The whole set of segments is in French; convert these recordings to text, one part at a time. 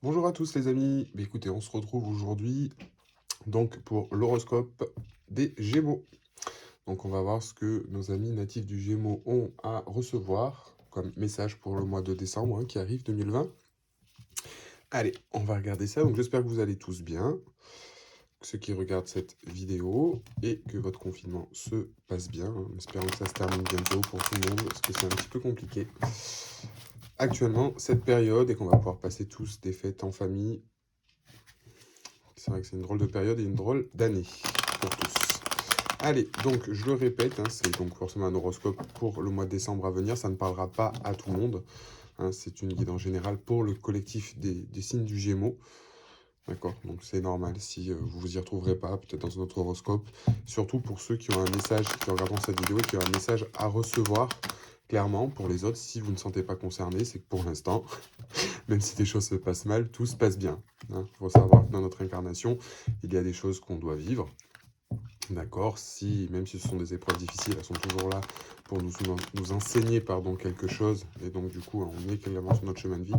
Bonjour à tous les amis, écoutez, on se retrouve aujourd'hui donc pour l'horoscope des Gémeaux. Donc on va voir ce que nos amis natifs du Gémeaux ont à recevoir comme message pour le mois de décembre qui arrive 2020. Allez, on va regarder ça, donc j'espère que vous allez tous bien, ceux qui regardent cette vidéo, et que votre confinement se passe bien, en espérant que ça se termine bientôt pour tout le monde, parce que c'est un petit peu compliqué actuellement cette période, et qu'on va pouvoir passer tous des fêtes en famille. C'est vrai que c'est une drôle de période et une drôle d'année pour tous. Allez, donc je le répète, c'est donc forcément un horoscope pour le mois de décembre à venir. Ça ne parlera pas à tout le monde. C'est une guide en général pour le collectif des signes du Gémeaux. D'accord, donc c'est normal si vous vous y retrouverez pas, peut-être dans un autre horoscope. Surtout pour ceux qui ont un message, qui regardent cette vidéo, qui ont un message à recevoir. Clairement, pour les autres, si vous ne sentez pas concerné, c'est que pour l'instant, même si des choses se passent mal, tout se passe bien. Il faut savoir que dans notre incarnation, il y a des choses qu'on doit vivre. D'accord, même si ce sont des épreuves difficiles, elles sont toujours là pour nous enseigner quelque chose. Et donc, du coup, on est clairement sur notre chemin de vie.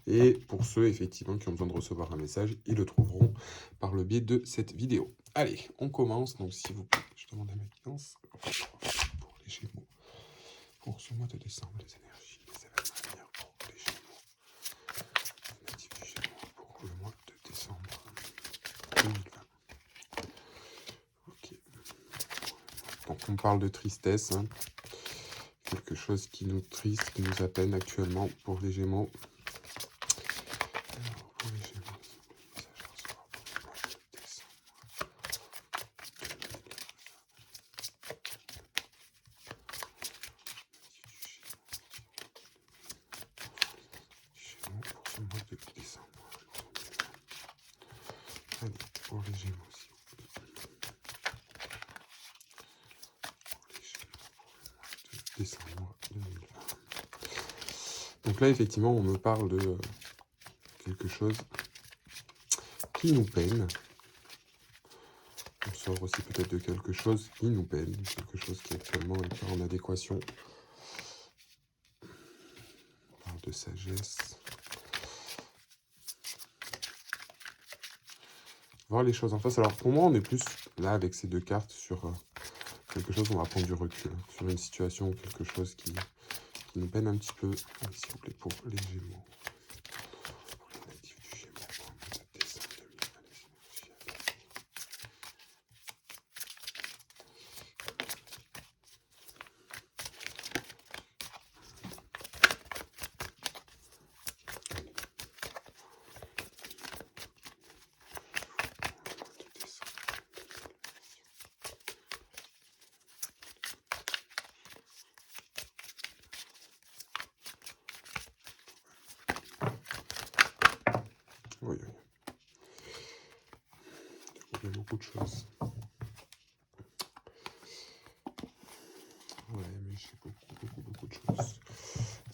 Et pour ceux, effectivement, qui ont besoin de recevoir un message, ils le trouveront par le biais de cette vidéo. Allez, on commence. Donc, s'il vous plaît, je demande à ma guidance pour les Gémeaux. Pour ce mois de décembre, les énergies, les événements à venir pour les Gémeaux. Natifs du Gémeaux pour le mois de décembre 2020. Ok. Donc, on parle de tristesse. Quelque chose qui nous triste, qui nous appelle actuellement pour les Gémeaux. Alors, pour les Gémeaux, message à recevoir pour le mois de décembre 2020. Gémeaux pour ce mois de décembre 2020. Allez, pour les Gémeaux aussi. Pour les Gémeaux pour le mois de décembre 2020. Donc là, effectivement, on me parle de quelque chose qui nous peine. On sort aussi peut-être de quelque chose qui nous peine, quelque chose qui actuellement n'est pas en adéquation. On parle de sagesse. Voir les choses en face. Alors pour moi, on est plus là avec ces deux cartes sur quelque chose où on va prendre du recul, sur une situation ou quelque chose qui nous peine un petit peu. Allez, s'il vous plaît, pour les Gémeaux. Pour les natifs du Gémeaux, pour le mois de décembre 2020, les énergies à venir. Oui, oui. Il y a beaucoup de choses. Ouais, mais j'ai beaucoup de choses.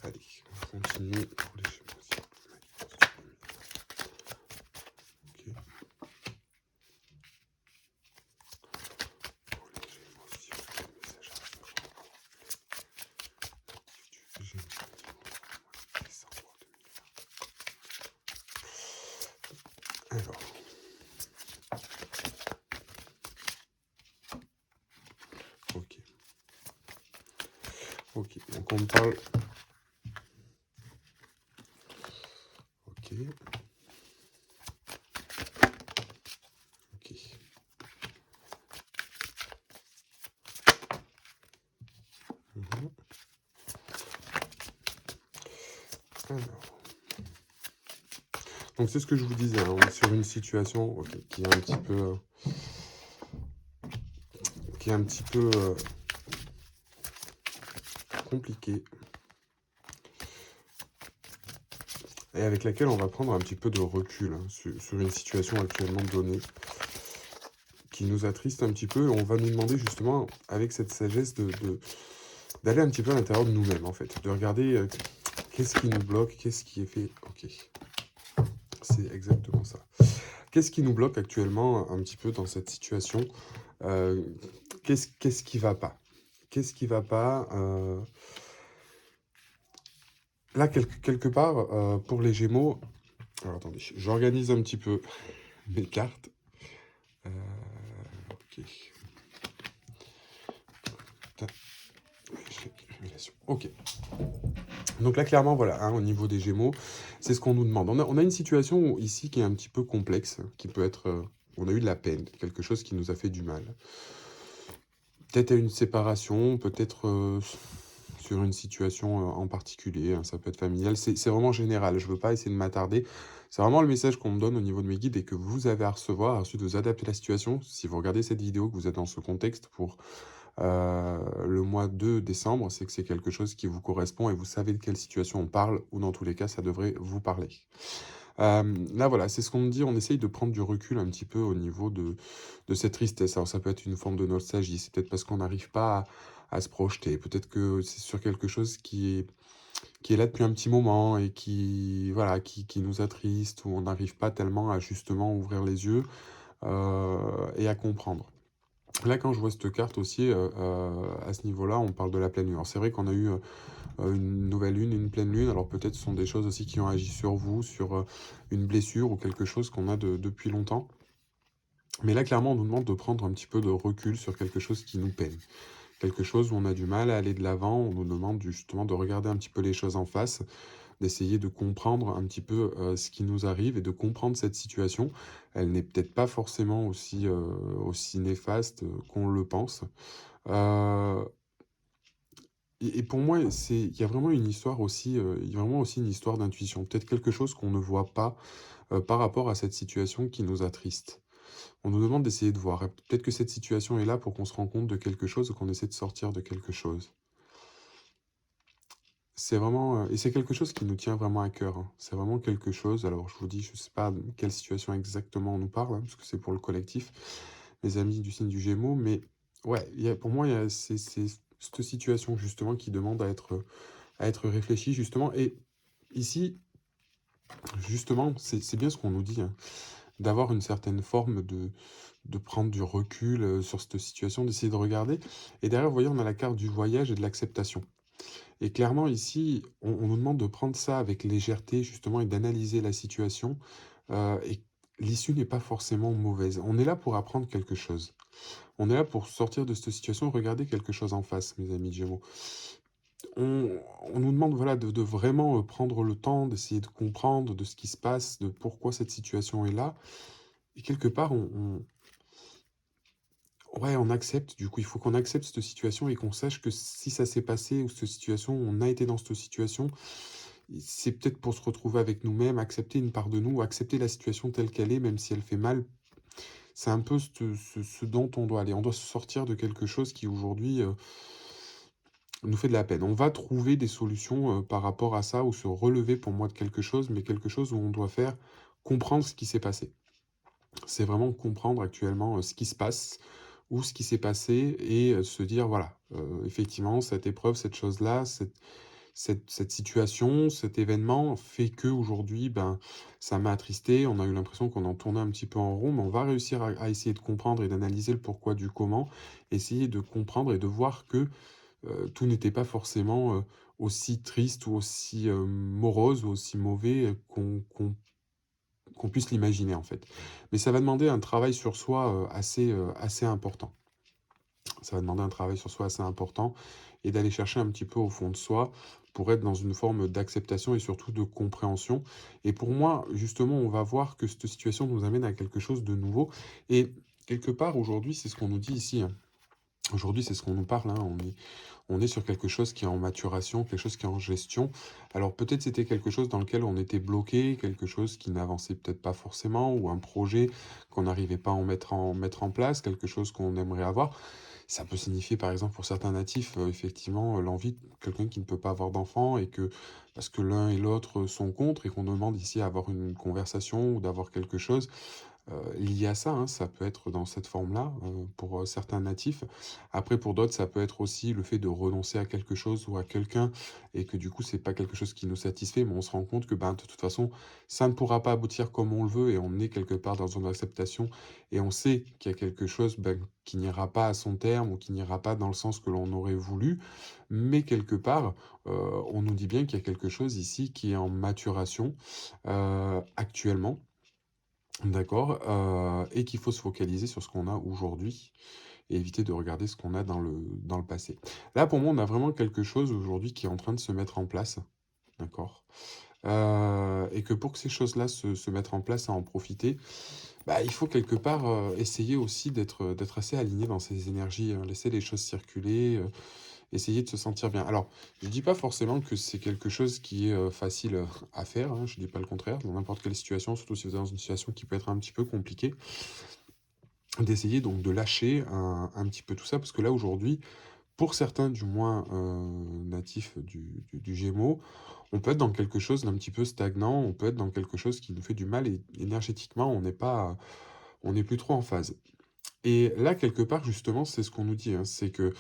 Allez, on continue pour les Gémeaux aussi. Ok. Pour les Gémeaux aussi, on a un message à recevoir pour du Gémeaux pour le mois de décembre 2020. Alors. Ok. Ok, donc on parle. Ok. Ok. Mhm. Alors. Donc c'est ce que je vous disais, on est sur une situation qui est un petit peu compliquée. Et avec laquelle on va prendre un petit peu de recul sur une situation actuellement donnée qui nous attriste un petit peu. On va nous demander justement, avec cette sagesse, d'aller un petit peu à l'intérieur de nous-mêmes, en fait. De regarder qu'est-ce qui nous bloque, qu'est-ce qui est fait. Ok, c'est exactement ça. Qu'est-ce qui nous bloque actuellement un petit peu dans cette situation Qu'est-ce qui va pas? Qu'est-ce qui va pas Là, quelque part, pour les Gémeaux, Alors attendez, j'organise un petit peu mes cartes. Ok. Ok. Donc là, clairement, voilà, hein, au niveau des Gémeaux, c'est ce qu'on nous demande. On a une situation ici qui est un petit peu complexe, qui peut être... on a eu de la peine, quelque chose qui nous a fait du mal. Peut-être à une séparation, peut-être sur une situation en particulier, hein, ça peut être familial. C'est vraiment général, je ne veux pas essayer de m'attarder. C'est vraiment le message qu'on me donne au niveau de mes guides et que vous avez à recevoir. Ensuite, vous adaptez la situation. Si vous regardez cette vidéo, que vous êtes dans ce contexte pour le mois de décembre, c'est que c'est quelque chose qui vous correspond et vous savez de quelle situation on parle, ou dans tous les cas, ça devrait vous parler. Là, voilà, c'est ce qu'on me dit, on essaye de prendre du recul un petit peu au niveau de cette tristesse. Alors, ça peut être une forme de nostalgie, c'est peut-être parce qu'on n'arrive pas à se projeter, peut-être que c'est sur quelque chose qui est là depuis un petit moment et qui, voilà, qui nous attriste, où on n'arrive pas tellement à justement ouvrir les yeux et à comprendre. Là, quand je vois cette carte aussi, à ce niveau-là, on parle de la pleine lune. Alors, c'est vrai qu'on a eu une nouvelle lune, une pleine lune. Alors, peut-être ce sont des choses aussi qui ont agi sur vous, sur une blessure ou quelque chose qu'on a depuis longtemps. Mais là, clairement, on nous demande de prendre un petit peu de recul sur quelque chose qui nous peine. Quelque chose où on a du mal à aller de l'avant. On nous demande justement de regarder un petit peu les choses en face, d'essayer de comprendre un petit peu ce qui nous arrive et de comprendre cette situation. Elle n'est peut-être pas forcément aussi néfaste qu'on le pense. Euh, et pour moi, il y a vraiment une histoire aussi, il y a vraiment aussi une histoire d'intuition. Peut-être quelque chose qu'on ne voit pas par rapport à cette situation qui nous attriste. On nous demande d'essayer de voir. Et peut-être que cette situation est là pour qu'on se rende compte de quelque chose ou qu'on essaie de sortir de quelque chose. C'est vraiment, et c'est quelque chose qui nous tient vraiment à cœur, hein. C'est vraiment quelque chose, alors je vous dis, je ne sais pas de quelle situation exactement on nous parle, hein, parce que c'est pour le collectif, les amis du signe du Gémeaux, mais ouais, pour moi, c'est cette situation justement qui demande à être réfléchie, justement. Et ici, justement, c'est bien ce qu'on nous dit, hein, d'avoir une certaine forme de prendre du recul sur cette situation, d'essayer de regarder. Et derrière, vous voyez, on a la carte du voyage et de l'acceptation. Et clairement, ici, on nous demande de prendre ça avec légèreté, justement, et d'analyser la situation. Et l'issue n'est pas forcément mauvaise. On est là pour apprendre quelque chose. On est là pour sortir de cette situation, regarder quelque chose en face, mes amis Gémeaux. On, on nous demande voilà, de vraiment prendre le temps, d'essayer de comprendre de ce qui se passe, de pourquoi cette situation est là. Et quelque part, ouais, on accepte. Du coup, il faut qu'on accepte cette situation et qu'on sache que si ça s'est passé ou cette situation, on a été dans cette situation, c'est peut-être pour se retrouver avec nous-mêmes, accepter une part de nous, accepter la situation telle qu'elle est, même si elle fait mal. C'est un peu ce dont on doit aller. On doit se sortir de quelque chose qui aujourd'hui nous fait de la peine. On va trouver des solutions par rapport à ça ou se relever pour moi de quelque chose, mais quelque chose où on doit faire comprendre ce qui s'est passé. C'est vraiment comprendre actuellement ce qui se passe ou ce qui s'est passé et se dire, voilà, effectivement, cette épreuve, cette chose-là, cette situation, cet événement fait que aujourd'hui, ben, ça m'a attristé. On a eu l'impression qu'on en tournait un petit peu en rond, mais on va réussir à essayer de comprendre et d'analyser le pourquoi du comment, essayer de comprendre et de voir que tout n'était pas forcément aussi triste ou aussi morose ou aussi mauvais qu'on puisse l'imaginer en fait. Mais ça va demander un travail sur soi assez important. Ça va demander un travail sur soi assez important et d'aller chercher un petit peu au fond de soi pour être dans une forme d'acceptation et surtout de compréhension. Et pour moi, justement, on va voir que cette situation nous amène à quelque chose de nouveau. Et quelque part, aujourd'hui, c'est ce qu'on nous dit ici, hein. Aujourd'hui, c'est ce qu'on nous parle, hein. On est sur quelque chose qui est en maturation, quelque chose qui est en gestion. Alors peut-être c'était quelque chose dans lequel on était bloqué, quelque chose qui n'avançait peut-être pas forcément, ou un projet qu'on n'arrivait pas à mettre en place, quelque chose qu'on aimerait avoir. Ça peut signifier par exemple pour certains natifs, effectivement, l'envie de quelqu'un qui ne peut pas avoir d'enfant et que parce que l'un et l'autre sont contre et qu'on demande ici à avoir une conversation ou d'avoir quelque chose. lié à ça, hein. Ça peut être dans cette forme-là, pour, certains natifs. Après pour d'autres, ça peut être aussi le fait de renoncer à quelque chose ou à quelqu'un et que du coup, c'est pas quelque chose qui nous satisfait, mais on se rend compte que, ben, de toute façon, ça ne pourra pas aboutir comme on le veut et on est quelque part dans une acceptation et on sait qu'il y a quelque chose, ben, qui n'ira pas à son terme ou qui n'ira pas dans le sens que l'on aurait voulu. Mais quelque part, on nous dit bien qu'il y a quelque chose ici qui est en maturation, actuellement. D'accord, et qu'il faut se focaliser sur ce qu'on a aujourd'hui et éviter de regarder ce qu'on a dans le passé. Là, pour moi, on a vraiment quelque chose aujourd'hui qui est en train de se mettre en place, d'accord? Et que pour que ces choses-là se mettent en place, à en profiter, bah, il faut quelque part, essayer aussi d'être assez aligné dans ses énergies, hein, laisser les choses circuler, essayer de se sentir bien. Alors, je dis pas forcément que c'est quelque chose qui est, facile, à faire, hein, je dis pas le contraire, dans n'importe quelle situation, surtout si vous êtes dans une situation qui peut être un petit peu compliquée, d'essayer donc de lâcher un petit peu tout ça. Parce que là, aujourd'hui, pour certains du moins, natifs du Gémeaux, on peut être dans quelque chose d'un petit peu stagnant, on peut être dans quelque chose qui nous fait du mal et énergétiquement, on n'est plus trop en phase. Et là, quelque part, justement, c'est ce qu'on nous dit, hein, c'est que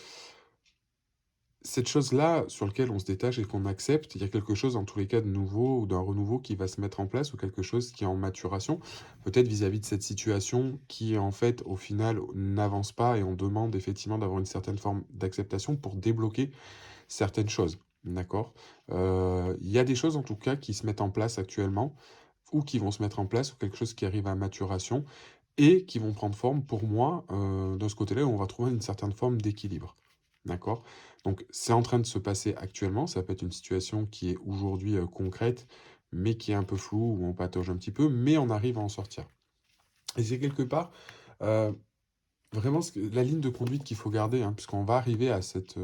cette chose-là, sur lequel on se détache et qu'on accepte, il y a quelque chose en tous les cas de nouveau ou d'un renouveau qui va se mettre en place ou quelque chose qui est en maturation. Peut-être vis-à-vis de cette situation qui, en fait, au final, n'avance pas et on demande effectivement d'avoir une certaine forme d'acceptation pour débloquer certaines choses. D'accord? Il y a des choses en tout cas qui se mettent en place actuellement ou qui vont se mettre en place ou quelque chose qui arrive à maturation et qui vont prendre forme pour moi, de ce côté-là où on va trouver une certaine forme d'équilibre. D'accord? Donc c'est en train de se passer actuellement, ça peut être une situation qui est aujourd'hui, concrète, mais qui est un peu floue, où on patauge un petit peu, mais on arrive à en sortir. Et c'est quelque part, heu, vraiment ce que la ligne de conduite qu'il faut garder, hein, puisqu'on va arriver à cette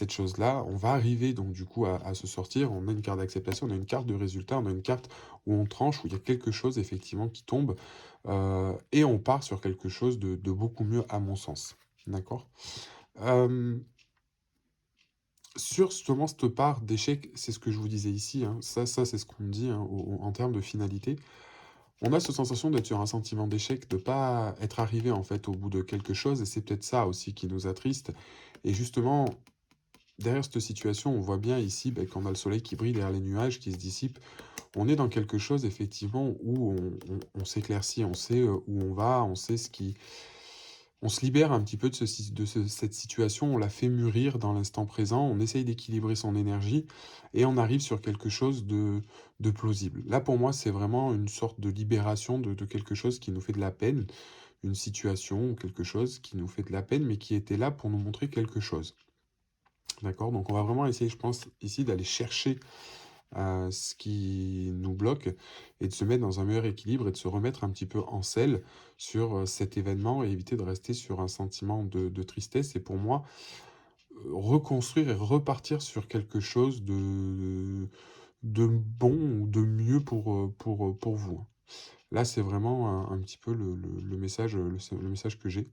chose-là. On va arriver donc du coup à se sortir. On a une carte d'acceptation, on a une carte de résultat, on a une carte où on tranche, où il y a quelque chose effectivement qui tombe, et on part sur quelque chose de beaucoup mieux à mon sens. D'accord? Hem, sur justement cette part d'échec, c'est ce que je vous disais ici, hein, ça c'est ce qu'on me dit, hein, en termes de finalité. On a cette sensation d'être sur un sentiment d'échec, de pas être arrivé en fait au bout de quelque chose et c'est peut-être ça aussi qui nous attriste et justement derrière cette situation, on voit bien ici, beh, qu'on a le soleil qui brille derrière les nuages qui se dissipent. On est dans quelque chose effectivement où on s'éclaircit, on sait, où on va, on sait ce qui on se libère un petit peu de cette situation, on la fait mûrir dans l'instant présent, on essaye d'équilibrer son énergie et on arrive sur quelque chose de plausible. Là, pour moi, c'est vraiment une sorte de libération de quelque chose qui nous fait de la peine, une situation ou quelque chose qui nous fait de la peine, mais qui était là pour nous montrer quelque chose. D'accord? Donc on va vraiment essayer, je pense, ici d'aller chercher, ce qui nous bloque et de se mettre dans un meilleur équilibre et de se remettre un petit peu en selle sur, cet événement et éviter de rester sur un sentiment de tristesse et pour moi, reconstruire et repartir sur quelque chose de bon ou de mieux pour vous, hein. Là, c'est vraiment un petit peu le message, le message que j'ai.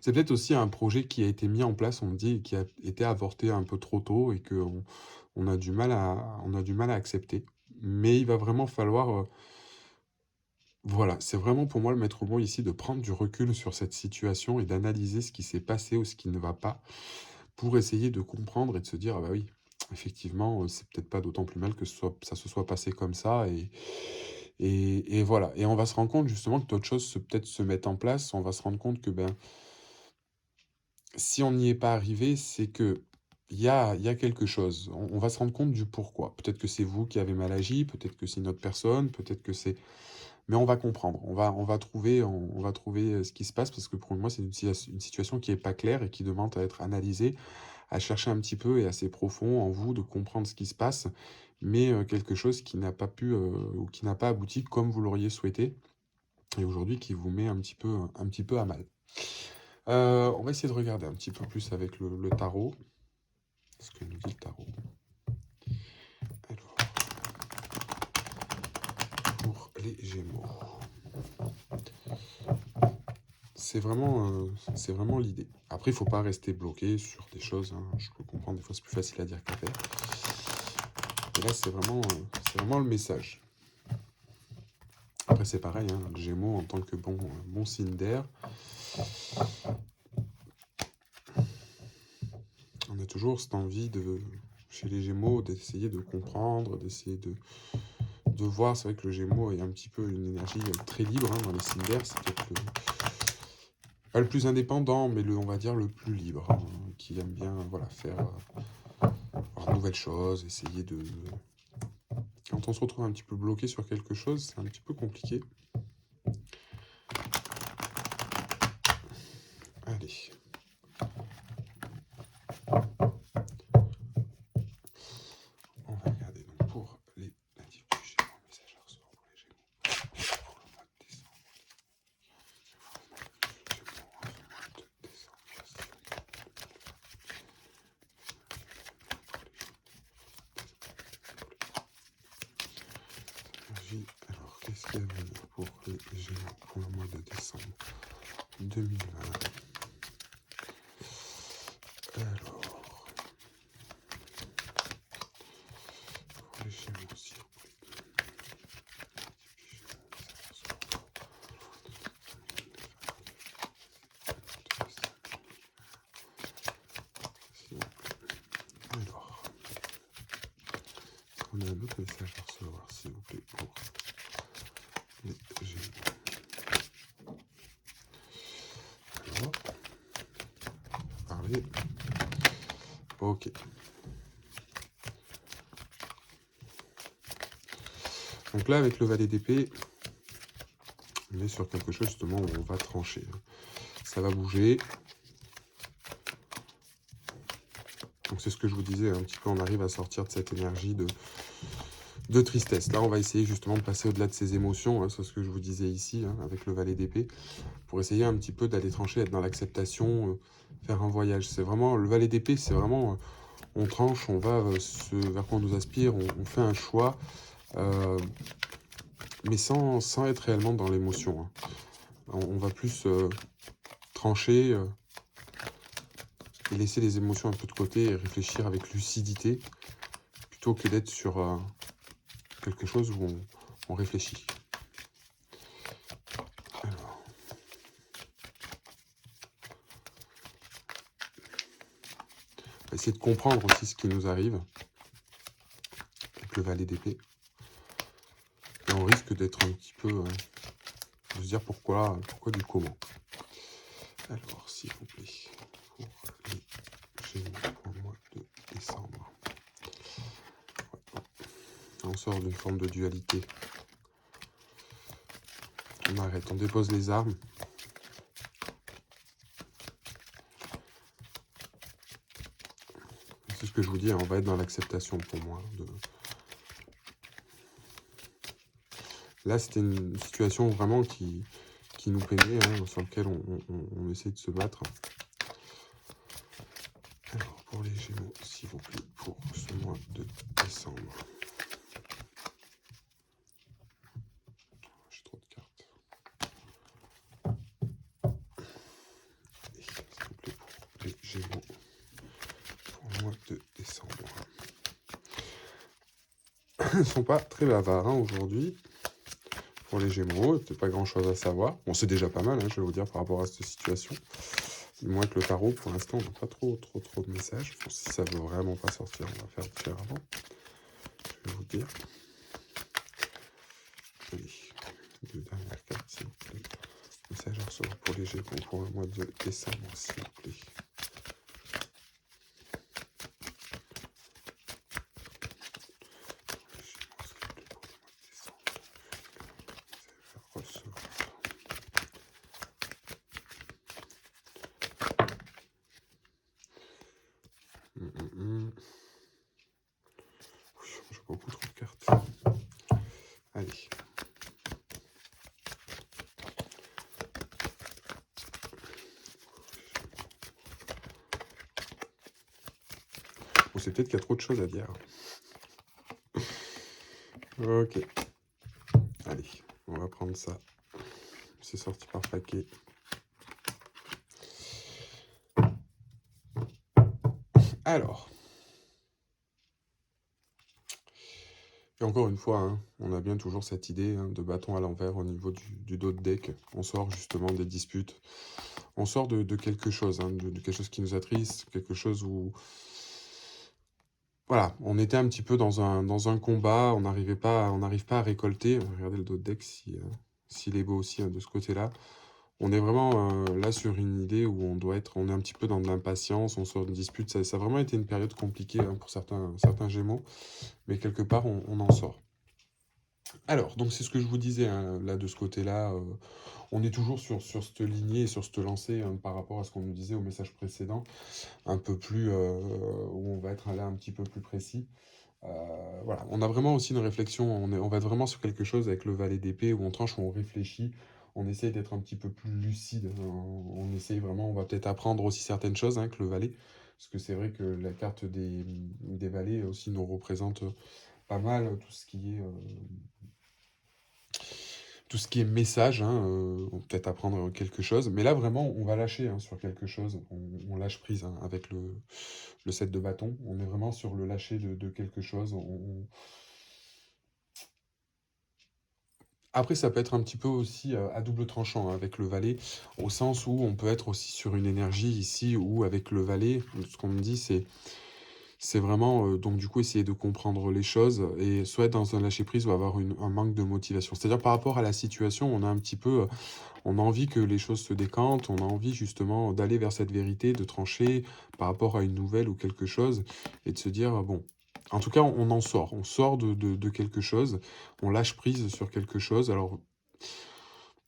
C'est peut-être aussi un projet qui a été mis en place, on me dit, et qui a été avorté un peu trop tôt et qu'on on a du mal à accepter. Mais il va vraiment falloir, voilà, c'est vraiment pour moi le maître mot ici de prendre du recul sur cette situation et d'analyser ce qui s'est passé ou ce qui ne va pas, pour essayer de comprendre et de se dire: «Ah bah oui, effectivement, c'est peut-être pas d'autant plus mal que ça se soit passé comme ça» et voilà. Et on va se rendre compte justement que d'autres choses peut-être se mettent en place. On va se rendre compte que, ben, si on n'y est pas arrivé, c'est que il y a quelque chose. On va se rendre compte du pourquoi. Peut-être que c'est vous qui avez mal agi, peut-être que c'est une autre personne, peut-être que c'est mais on va comprendre. On va trouver, ce qui se passe parce que pour moi, c'est une situation qui est pas claire et qui demande à être analysée, à chercher un petit peu et assez profond en vous de comprendre ce qui se passe, mais quelque chose qui n'a pas pu, ou qui n'a pas abouti comme vous l'auriez souhaité et aujourd'hui qui vous met un petit peu à mal. On va essayer de regarder un petit peu plus avec le tarot. Ce que nous dit le tarot. Alors, pour les Gémeaux. C'est vraiment l'idée. Après, il faut pas rester bloqué sur des choses, hein. Je peux comprendre, des fois c'est plus facile à dire qu'à faire. Et là, c'est vraiment le message. Après, c'est pareil, hein, le Gémeaux, en tant que bon signe d'air, on a toujours cette envie, chez les Gémeaux, d'essayer de comprendre, d'essayer de voir. C'est vrai que le Gémeaux est un petit peu une énergie très libre, hein, dans les signes d'air. C'est peut-être pas le plus indépendant, mais on va dire le plus libre, hein, qui aime bien faire de nouvelles choses, essayer de... Quand on se retrouve un petit peu bloqué sur quelque chose, c'est un petit peu compliqué. Allez. On va regarder donc pour les natifs du Gémeaux, message à recevoir pour les Gémeaux pour le mois de décembre. Alors, qu'est-ce qu'il y a à venir pour les Gémeaux pour le mois de décembre 2020? Alors, pour les Gémeaux aussi. Alors, on a un autre message à recevoir, s'il vous plaît, pour les Gémeaux. Alors, parler. Ok. Donc là, avec le valet d'épée, on est sur quelque chose justement où on va trancher. Ça va bouger. Donc c'est ce que je vous disais, un petit peu, on arrive à sortir de cette énergie de tristesse. Là, on va essayer justement de passer au-delà de ces émotions, hein, c'est ce que je vous disais ici, hein, avec le valet d'épée, pour essayer un petit peu d'aller trancher, être dans l'acceptation, faire un voyage. C'est vraiment, le valet d'épée, c'est vraiment, on tranche, on va vers quoi on nous aspire, on fait un choix, mais sans être réellement dans l'émotion. Hein. On va plus trancher et laisser les émotions un peu de côté et réfléchir avec lucidité, plutôt que d'être sur quelque chose où on réfléchit. Alors. On va essayer de comprendre aussi ce qui nous arrive avec le valet d'épée. Et on risque d'être un petit peu... de se dire pourquoi du comment. Alors, s'il vous plaît, pour les Gémeaux pour le mois de décembre. Ouais. On sort d'une forme de dualité. On arrête, on dépose les armes. C'est ce que je vous dis, hein, on va être dans l'acceptation pour moi. Là, c'était une situation vraiment qui nous peinait, hein, sur laquelle on essaie de se battre. Alors, pour les Gémeaux, s'il vous plaît, pour ce mois de décembre. J'ai trop de cartes. Et s'il vous plaît, pour les Gémeaux, pour le mois de décembre. Ils ne sont pas très bavards, hein, aujourd'hui. Pour les Gémeaux, il n'y a peut-être pas grand-chose à savoir. Bon, c'est déjà pas mal, hein, je vais vous dire, par rapport à cette situation. Moi, avec le tarot, pour l'instant, on n'a pas trop de messages. Bon, si ça veut vraiment pas sortir, on va faire différemment. Je vais vous dire. Allez, deux dernières cartes, s'il vous plaît. Message à recevoir pour les Gémeaux pour le mois de décembre, s'il vous plaît. J'ai beaucoup trop de cartes. Allez. Bon, c'est peut-être qu'il y a trop de choses à dire. Ok. Allez, on va prendre ça. C'est sorti par paquet. Alors. Et encore une fois, hein, on a bien toujours cette idée hein, de bâton à l'envers au niveau du dos de deck. On sort justement des disputes. On sort de quelque chose, hein, de quelque chose qui nous attriste, quelque chose où... Voilà, on était un petit peu dans un combat, on n'arrive pas à récolter. Regardez le dos de deck s'il est beau aussi hein, de ce côté-là. On est vraiment là sur une idée où on est un petit peu dans de l'impatience, on sort d'une dispute. Ça a vraiment été une période compliquée hein, pour certains Gémeaux, mais quelque part on en sort. Alors, donc c'est ce que je vous disais hein, là de ce côté-là. On est toujours sur cette lignée et sur cette lancée hein, par rapport à ce qu'on nous disait au message précédent, un peu plus où on va être là un petit peu plus précis. Voilà, on a vraiment aussi une réflexion, on va être vraiment sur quelque chose avec le valet d'épée où on tranche, où on réfléchit, on essaye d'être un petit peu plus lucide, on essaye vraiment, on va peut-être apprendre aussi certaines choses hein, que le valet, parce que c'est vrai que la carte des valets aussi nous représente pas mal tout ce qui est message, hein, on peut peut-être apprendre quelque chose, mais là vraiment on va lâcher hein, sur quelque chose, on lâche prise hein, avec le set de bâton, on est vraiment sur le lâcher de quelque chose, Après, ça peut être un petit peu aussi à double tranchant hein, avec le valet, au sens où on peut être aussi sur une énergie ici, où avec le valet, ce qu'on me dit, c'est vraiment, donc du coup, essayer de comprendre les choses et soit être dans un lâcher-prise ou avoir un manque de motivation. C'est-à-dire par rapport à la situation, on a un petit peu, on a envie que les choses se décantent, on a envie justement d'aller vers cette vérité, de trancher par rapport à une nouvelle ou quelque chose, et de se dire, bon, en tout cas, on en sort, on sort de quelque chose, on lâche prise sur quelque chose. Alors,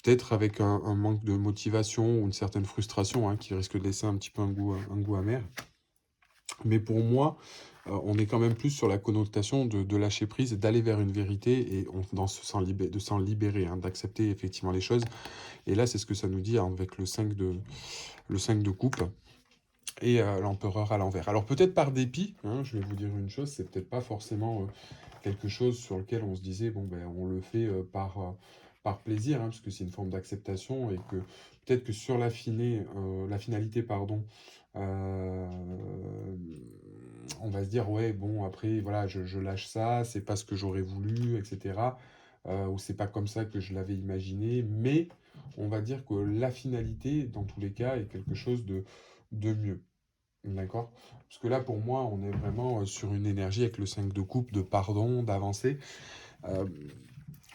peut-être avec un manque de motivation ou une certaine frustration hein, qui risque de laisser un petit peu un goût amer. Mais pour moi, on est quand même plus sur la connotation de lâcher prise, d'aller vers une vérité et de s'en libérer, hein, d'accepter effectivement les choses. Et là, c'est ce que ça nous dit hein, avec le 5 de coupe et l'empereur à l'envers. Alors peut-être par dépit, hein, je vais vous dire une chose, c'est peut-être pas forcément quelque chose sur lequel on se disait, bon, ben, on le fait par plaisir, hein, parce que c'est une forme d'acceptation, et que peut-être que sur la finalité, pardon, euh, on va se dire, ouais, bon, après, voilà, je lâche ça, c'est pas ce que j'aurais voulu, etc. Ou c'est pas comme ça que je l'avais imaginé, mais on va dire que la finalité, dans tous les cas, est quelque chose de mieux. D'accord? Parce que là, pour moi, on est vraiment sur une énergie avec le 5 de coupe, de pardon, d'avancée. Euh,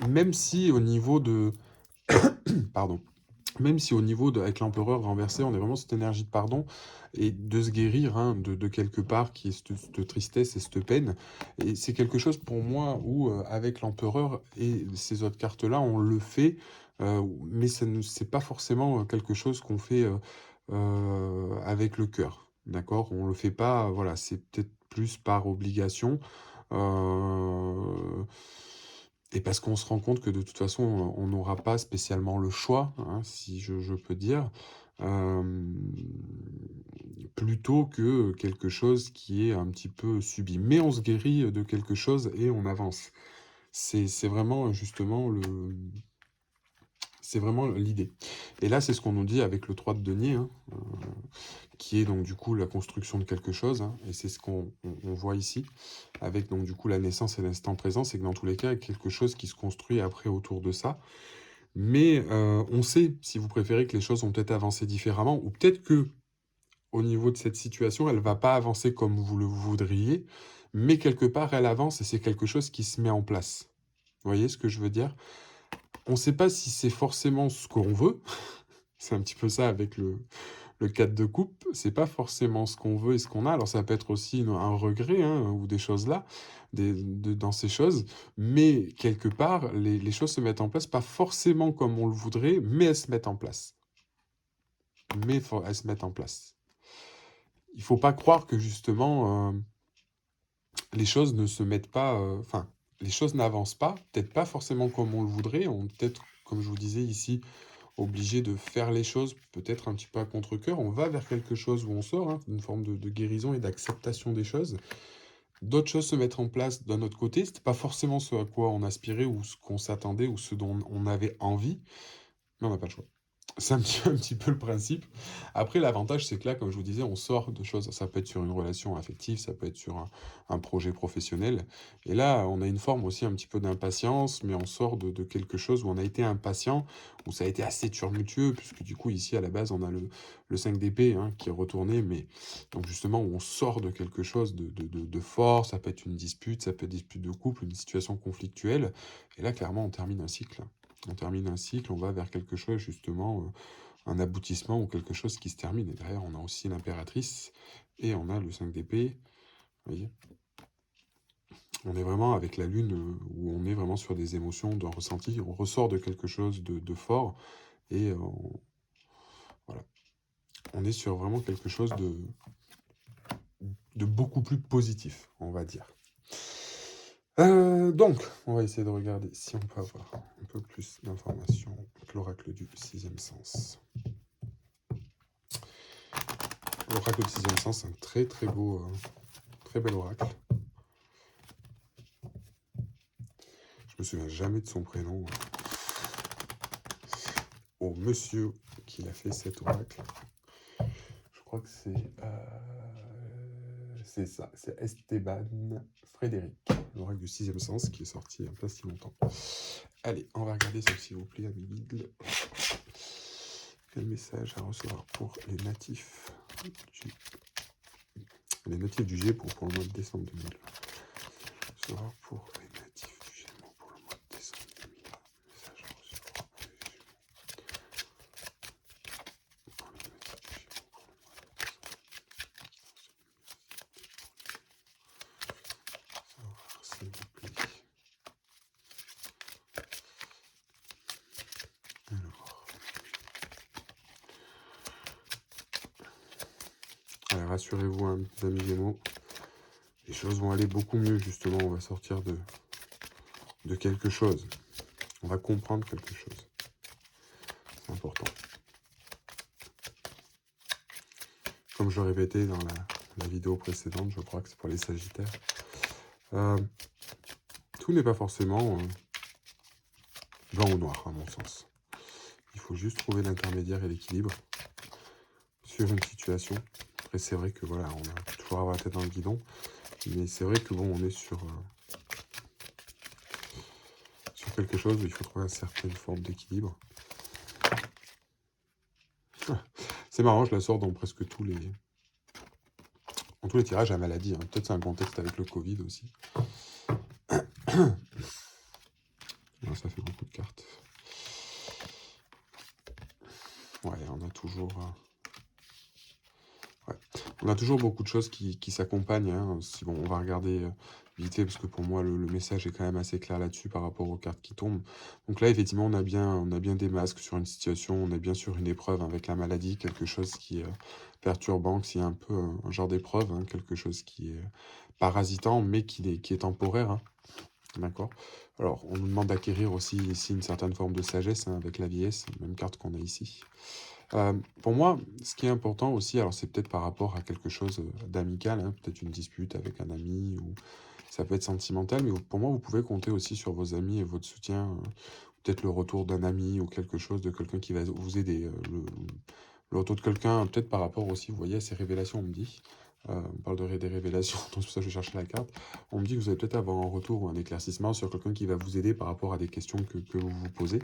même si au niveau de... Pardon. Même si au niveau avec l'empereur renversé, on est vraiment cette énergie de pardon et de se guérir hein, de quelque part qui est cette tristesse et cette peine. Et c'est quelque chose pour moi où, avec l'empereur et ces autres cartes-là, on le fait, mais c'est pas forcément quelque chose qu'on fait avec le cœur. D'accord? On le fait pas, voilà, c'est peut-être plus par obligation. euh, et parce qu'on se rend compte que de toute façon, on n'aura pas spécialement le choix, hein, si je peux dire, euh, plutôt que quelque chose qui est un petit peu subi. Mais on se guérit de quelque chose et on avance. C'est vraiment justement c'est vraiment l'idée. Et là, c'est ce qu'on nous dit avec le 3 de denier, hein, qui est donc du coup la construction de quelque chose, hein, et c'est ce qu'on voit ici, avec donc du coup la naissance et l'instant présent, c'est que dans tous les cas, il y a quelque chose qui se construit après autour de ça. Mais on sait, si vous préférez, que les choses ont peut-être avancé différemment, ou peut-être que au niveau de cette situation, elle va pas avancer comme vous le voudriez, mais quelque part, elle avance et c'est quelque chose qui se met en place. Vous voyez ce que je veux dire? On ne sait pas si c'est forcément ce qu'on veut. C'est un petit peu ça avec le 4 de coupe. C'est pas forcément ce qu'on veut et ce qu'on a. Alors ça peut être aussi un regret hein, ou des choses là, dans ces choses. Mais quelque part, les choses se mettent en place, pas forcément comme on le voudrait, mais elles se mettent en place. Elles se mettent en place. Il faut pas croire que justement les choses ne se mettent pas, enfin, les choses n'avancent pas, peut-être pas forcément comme on le voudrait, on peut-être, comme je vous disais ici, obligé de faire les choses peut-être un petit peu à contre-cœur, on va vers quelque chose où on sort, hein, une forme de guérison et d'acceptation des choses. D'autres choses se mettent en place d'un autre côté, c'était pas forcément ce à quoi on aspirait ou ce qu'on s'attendait ou ce dont on avait envie, mais on n'a pas le choix. C'est un petit peu le principe. Après, l'avantage, c'est que là, comme je vous disais, on sort de choses. Ça peut être sur une relation affective, ça peut être sur un projet professionnel. Et là, on a une forme aussi un petit peu d'impatience, mais on sort de quelque chose où on a été impatient, où ça a été assez tumultueux, puisque du coup, ici, à la base, on a le 5 d'épée hein, qui est retourné, mais donc justement, où on sort de quelque chose de fort. Ça peut être une dispute, ça peut être une dispute de couple, une situation conflictuelle. Et là, clairement, on termine un cycle. On termine un cycle, on va vers quelque chose, justement, un aboutissement ou quelque chose qui se termine. Et derrière, on a aussi l'impératrice et on a le 5 d'épée. Vous voyez, on est vraiment avec la lune où on est vraiment sur des émotions, d'un ressenti. On ressort de quelque chose de fort et voilà. On est sur vraiment quelque chose de beaucoup plus positif, on va dire. Donc, on va essayer de regarder si on peut avoir un peu plus d'informations avec l'oracle du 6e sens. L'oracle du 6e sens, c'est un très très beau, très bel oracle. Je me souviens jamais de son prénom. Au monsieur qui a fait cet oracle. Je crois que c'est ça, c'est Esteban Frédéric, l'oracle du 6e sens qui est sorti il y a pas si longtemps. Allez, on va regarder ça s'il vous plaît, ami Guide. Quel message à recevoir pour les natifs du Gémeaux pour le mois de décembre 2020. Recevoir pour les natifs du Gémeaux pour le mois de décembre 2020. Message à recevoir pour les Gémeaux. Pour les natifs du Gémeaux pour le mois de décembre. Savoir s'il vous plaît. Alors, rassurez-vous, hein, mes amis Gémeaux, les choses vont aller beaucoup mieux, justement. On va sortir de quelque chose. On va comprendre quelque chose. C'est important. Comme je le répétais dans la vidéo précédente, je crois que c'est pour les Sagittaires. Tout n'est pas forcément blanc ou noir, à mon sens. Il faut juste trouver l'intermédiaire et l'équilibre sur une situation. Après, c'est vrai que voilà, on a toujours avoir la tête dans le guidon, mais c'est vrai que bon, on est sur quelque chose où il faut trouver une certaine forme d'équilibre. C'est marrant, je la sors dans presque tous les tirages à maladie. Hein. Peut-être c'est un contexte avec le Covid aussi. Ouais, ça fait beaucoup de cartes. Ouais, on a toujours... ouais. On a toujours beaucoup de choses qui s'accompagnent. Hein. Si, bon, on va regarder vite fait, parce que pour moi, le message est quand même assez clair là-dessus par rapport aux cartes qui tombent. Donc là, effectivement, on a bien des masques sur une situation, on est bien sur une épreuve avec la maladie, quelque chose qui est perturbant, qui est un peu un genre d'épreuve, hein, quelque chose qui est parasitant, mais qui est temporaire. Hein. D'accord. Alors, on nous demande d'acquérir aussi ici une certaine forme de sagesse hein, avec la vieillesse, même carte qu'on a ici. Pour moi, ce qui est important aussi, alors c'est peut-être par rapport à quelque chose d'amical, hein, peut-être une dispute avec un ami, ou ça peut être sentimental, mais pour moi, vous pouvez compter aussi sur vos amis et votre soutien, peut-être le retour d'un ami ou quelque chose, de quelqu'un qui va vous aider, le retour de quelqu'un, peut-être par rapport aussi, vous voyez, à ces révélations, on me dit. On parle des révélations, donc c'est pour ça que je cherchais la carte. On me dit que vous allez peut-être avoir un retour ou un éclaircissement sur quelqu'un qui va vous aider par rapport à des questions que vous vous posez.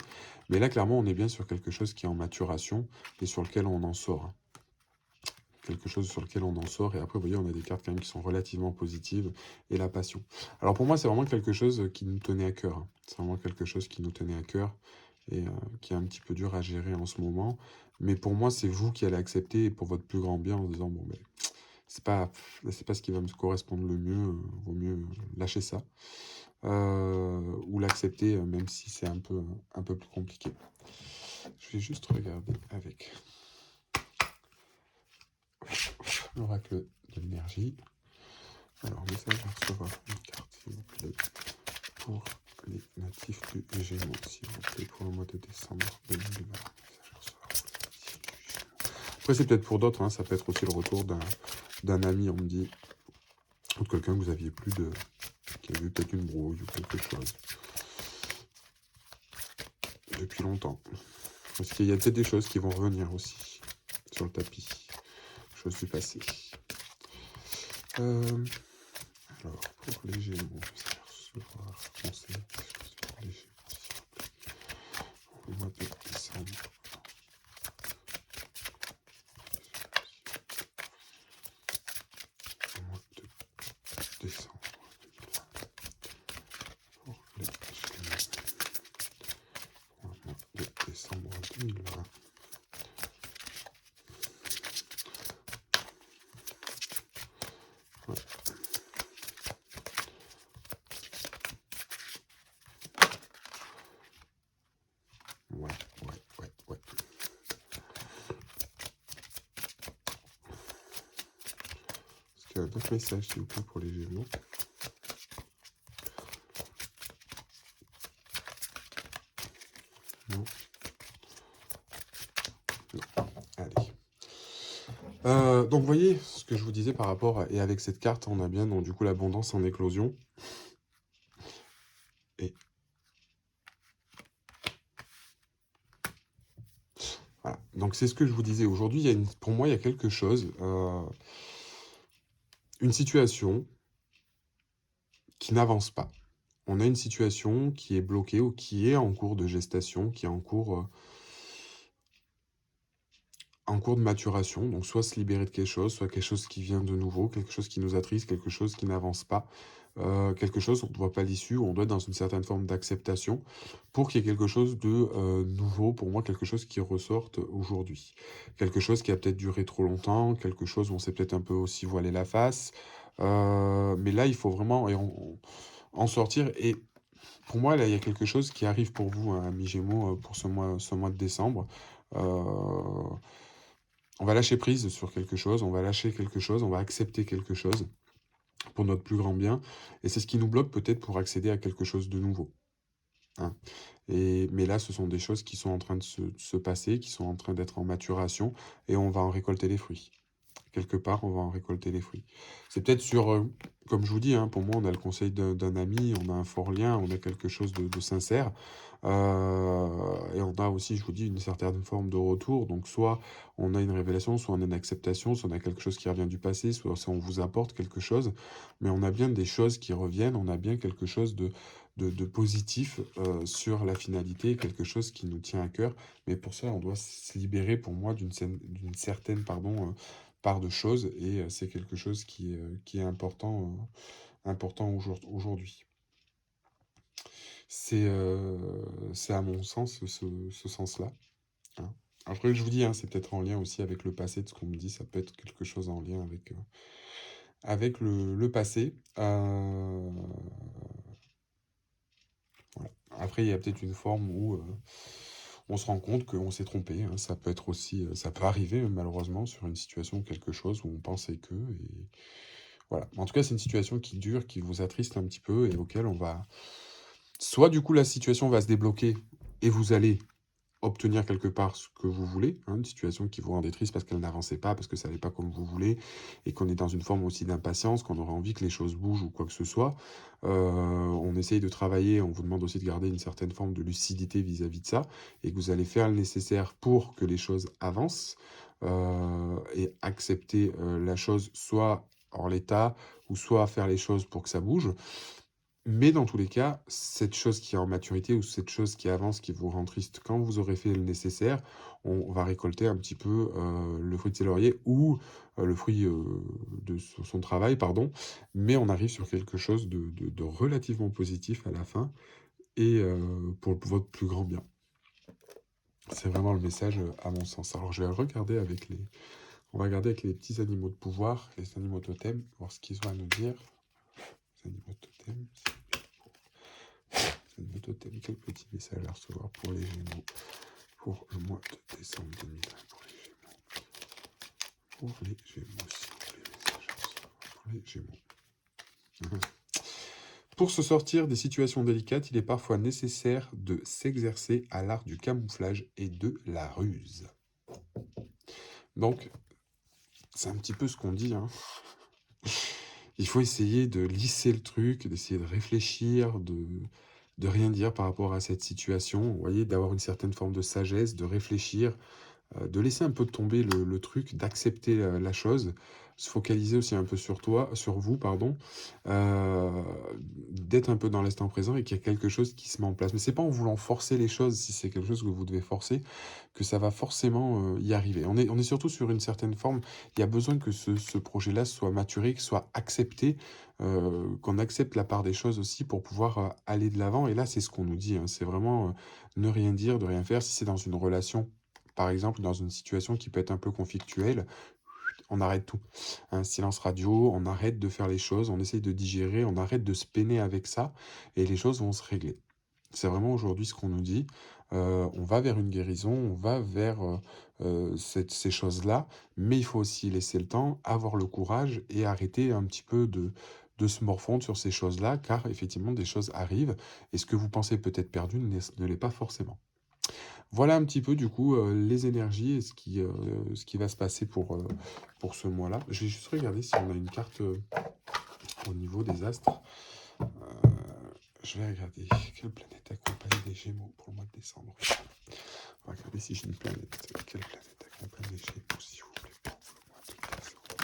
Mais là, clairement, on est bien sur quelque chose qui est en maturation et sur lequel on en sort. Hein. Quelque chose sur lequel on en sort. Et après, vous voyez, on a des cartes quand même qui sont relativement positives. Et la passion. Alors pour moi, c'est vraiment quelque chose qui nous tenait à cœur. Hein. C'est vraiment quelque chose qui nous tenait à cœur et qui est un petit peu dur à gérer en ce moment. Mais pour moi, c'est vous qui allez accepter pour votre plus grand bien en disant, bon, ben, c'est pas ce qui va me correspondre le mieux, vaut mieux lâcher ça. Ou l'accepter, même si c'est un peu plus compliqué. Je vais juste regarder avec l'oracle de l'énergie. Alors, message à recevoir une carte, s'il vous plaît, pour les natifs du Gémeaux, s'il vous plaît, pour le mois de décembre 2020. Message à recevoir pour les natifs du Gémeaux. Après, c'est peut-être pour d'autres, hein, ça peut être aussi le retour d'un ami, on me dit, ou de quelqu'un que vous aviez plus de... qui a eu peut-être une brouille ou quelque chose. Depuis longtemps. Parce qu'il y a peut-être des choses qui vont revenir aussi sur le tapis. Choses du passé. Alors, pour les Gémeaux, recevoir, conseil, pour les Gémeaux, pour le mois de décembre. Le mois de décembre. Pour les Gémeaux. Pour le mois de décembre 2020. Ouais. Est-ce qu'il y a d'autres messages, s'il vous plaît, pour les Gémeaux? Non. Allez. Donc, vous voyez ce que je vous disais par rapport, et avec cette carte, on a bien, donc, du coup, l'abondance en éclosion. Et voilà. Donc, c'est ce que je vous disais. Aujourd'hui, pour moi, il y a quelque chose, une situation qui n'avance pas. On a une situation qui est bloquée ou qui est en cours de gestation, qui est en cours de maturation. Donc, soit se libérer de quelque chose, soit quelque chose qui vient de nouveau, quelque chose qui nous attriste, quelque chose qui n'avance pas. Quelque chose, on ne voit pas l'issue, on doit être dans une certaine forme d'acceptation pour qu'il y ait quelque chose de nouveau, pour moi, quelque chose qui ressorte aujourd'hui. Quelque chose qui a peut-être duré trop longtemps, quelque chose où on s'est peut-être un peu aussi voilé la face. Mais là, il faut vraiment en sortir. Et pour moi, là, il y a quelque chose qui arrive pour vous, hein, amis Gémeaux, pour ce mois de décembre. On va lâcher prise sur quelque chose, on va lâcher quelque chose, on va accepter quelque chose pour notre plus grand bien. Et c'est ce qui nous bloque peut-être pour accéder à quelque chose de nouveau. Hein. Mais là, ce sont des choses qui sont en train de se passer, qui sont en train d'être en maturation, et on va en récolter les fruits. Quelque part, on va en récolter les fruits. C'est peut-être comme je vous dis, hein, pour moi, on a le conseil d'un ami, on a un fort lien, on a quelque chose de sincère. Et on a aussi, je vous dis, une certaine forme de retour. Donc, soit on a une révélation, soit on a une acceptation, soit on a quelque chose qui revient du passé, soit on vous apporte quelque chose. Mais on a bien des choses qui reviennent, on a bien quelque chose de positif sur la finalité, quelque chose qui nous tient à cœur. Mais pour ça, on doit se libérer, pour moi, d'une certaine part de choses. Et c'est quelque chose qui est important, important aujourd'hui. C'est à mon sens ce sens-là. Hein. Après, je vous dis, hein, c'est peut-être en lien aussi avec le passé, de ce qu'on me dit, ça peut être quelque chose en lien avec le passé. Voilà. Après, il y a peut-être une forme où on se rend compte qu'on s'est trompé. Hein. Ça peut être aussi, ça peut arriver malheureusement sur une situation ou quelque chose où on pensait que. Et voilà. En tout cas, c'est une situation qui dure, qui vous attriste un petit peu et auquel on va. Soit du coup la situation va se débloquer et vous allez obtenir quelque part ce que vous voulez, hein, une situation qui vous rendait triste parce qu'elle n'avançait pas, parce que ça n'allait pas comme vous voulez, et qu'on est dans une forme aussi d'impatience, qu'on aurait envie que les choses bougent ou quoi que ce soit. On essaye de travailler, on vous demande aussi de garder une certaine forme de lucidité vis-à-vis de ça, et que vous allez faire le nécessaire pour que les choses avancent, et accepter la chose soit en l'état, ou soit faire les choses pour que ça bouge. Mais dans tous les cas, cette chose qui est en maturité ou cette chose qui avance, qui vous rend triste, quand vous aurez fait le nécessaire, on va récolter un petit peu le fruit de ses lauriers ou le fruit de son travail, pardon. Mais on arrive sur quelque chose de relativement positif à la fin et pour votre plus grand bien. C'est vraiment le message à mon sens. Alors je vais regarder on va regarder avec les petits animaux de pouvoir, les animaux totems, voir ce qu'ils ont à nous dire. Les animaux totems. Quel petit message à recevoir pour les Gémeaux pour le mois de décembre 2020 pour les Gémeaux. Pour les Gémeaux aussi, les messages à recevoir pour les Gémeaux. Pour se sortir des situations délicates, il est parfois nécessaire de s'exercer à l'art du camouflage et de la ruse. Donc, c'est un petit peu ce qu'on dit, hein. Il faut essayer de lisser le truc, d'essayer de réfléchir, de rien dire par rapport à cette situation. Vous voyez, d'avoir une certaine forme de sagesse, de réfléchir, de laisser un peu tomber le truc, d'accepter la chose, se focaliser aussi un peu sur vous, pardon, heu, d'être un peu dans l'instant présent et qu'il y a quelque chose qui se met en place. Mais c'est pas en voulant forcer les choses, si c'est quelque chose que vous devez forcer, que ça va forcément, y arriver. On est surtout sur une certaine forme, il y a besoin que ce projet-là soit maturé, qu'il soit accepté, qu'on accepte la part des choses aussi pour pouvoir, aller de l'avant et là, c'est ce qu'on nous dit, hein. C'est vraiment, ne rien dire, de rien faire. Si c'est dans une relation, par exemple, dans une situation qui peut être un peu conflictuelle, on arrête tout. Un silence radio, on arrête de faire les choses, on essaye de digérer, on arrête de se peiner avec ça et les choses vont se régler. C'est vraiment aujourd'hui ce qu'on nous dit. On va vers une guérison, on va vers, ces choses-là, mais il faut aussi laisser le temps, avoir le courage et arrêter un petit peu de se morfondre sur ces choses-là, car effectivement des choses arrivent et ce que vous pensez peut-être perdu ne l'est pas forcément. Voilà un petit peu du coup, les énergies et ce qui va se passer pour ce mois-là. Je vais juste regarder si on a une carte, au niveau des astres. Heu, je vais regarder quelle planète accompagne les Gémeaux pour le mois de décembre. On va regarder si j'ai une planète. Quelle planète accompagne les Gémeaux, s'il vous plaît, pour le mois de décembre?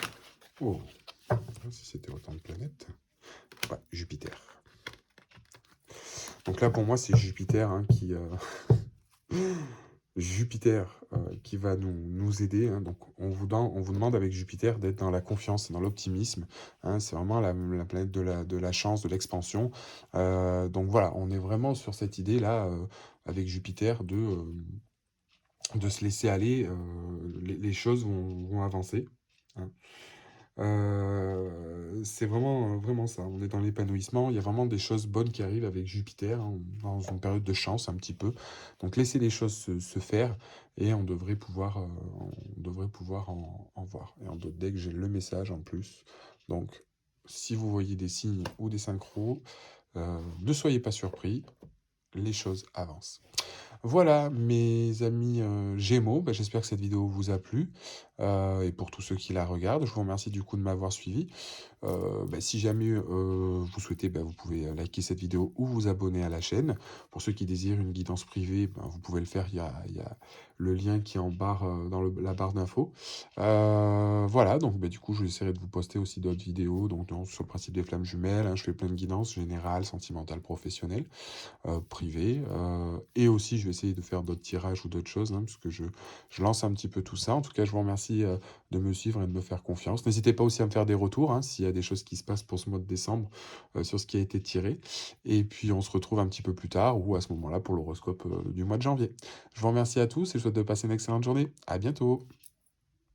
Oh! Ah, si c'était autant de planètes. Ouais, Jupiter. Donc là, pour moi, c'est Jupiter, hein, Jupiter, qui va nous aider, hein. Donc on vous demande avec Jupiter d'être dans la confiance et dans l'optimisme, hein. C'est vraiment la planète de la chance, de l'expansion. Donc voilà, on est vraiment sur cette idée-là, avec Jupiter de se laisser aller, les choses vont avancer, hein. C'est vraiment, vraiment ça. On est dans l'épanouissement. Il y a vraiment des choses bonnes qui arrivent avec Jupiter, hein, dans une période de chance un petit peu. Donc laissez les choses se faire et on devrait pouvoir en voir. Et en d'autres decks, j'ai le message en plus. Donc, si vous voyez des signes ou des synchros, ne soyez pas surpris, les choses avancent. Voilà, mes amis Gémeaux, bah, j'espère que cette vidéo vous a plu. Et pour tous ceux qui la regardent, je vous remercie du coup de m'avoir suivi. Bah, si jamais vous souhaitez, bah, vous pouvez liker cette vidéo ou vous abonner à la chaîne. Pour ceux qui désirent une guidance privée, bah, vous pouvez le faire. Il y a le lien qui est en barre, dans la barre d'infos. Voilà, donc bah, du coup, je vais essayer de vous poster aussi d'autres vidéos sur le principe des flammes jumelles, hein. Je fais plein de guidances générales, sentimentales, professionnelles, privées. Et aussi, je vais essayer de faire d'autres tirages ou d'autres choses, hein, parce que je lance un petit peu tout ça. En tout cas, je vous remercie de me suivre et de me faire confiance. N'hésitez pas aussi à me faire des retours, hein, s'il y a des choses qui se passent pour ce mois de décembre, sur ce qui a été tiré. Et puis, on se retrouve un petit peu plus tard ou à ce moment-là pour l'horoscope du mois de janvier. Je vous remercie à tous et je vous souhaite de passer une excellente journée. À bientôt.